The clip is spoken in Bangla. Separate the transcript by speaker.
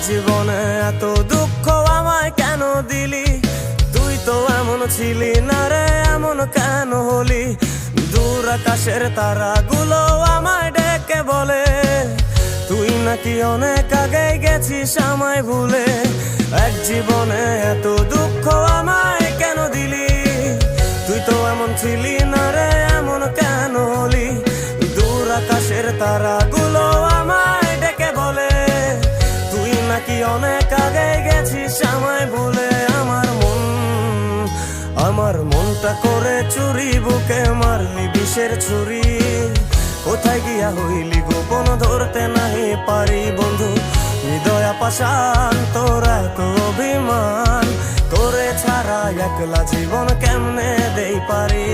Speaker 1: জীবনে এত দুঃখ আমায় কেন দিলি? তুই তো এমন ছিলি না রে, এমন কেন হলি? দূর আকাশের তারাগুলো আমায় ডেকে বলে তুই নাকি অনেক আগে গেছিস আমায় ভুলে। এক জীবনে এত দুঃখ আমায় কেন দিলি? তুই তো এমন ছিলি না রে, এমন কেন হলি? দূর আকাশের তারাগুলো আমায় ডেকে বলে তুই নাকি অনেক আগে গেছিস আমায় ভুলে। আমার মনটা করে চুরি, বুকে মারলি বিষের ছুরি। কোথায় গিয়া হইলি গোপন ধরতে নাহি পারি বন্ধু। হৃদয় পাষাণ তোর এত অভিমান, তোরে ছাড়া একলা জীবন কেমনে দেই পারি?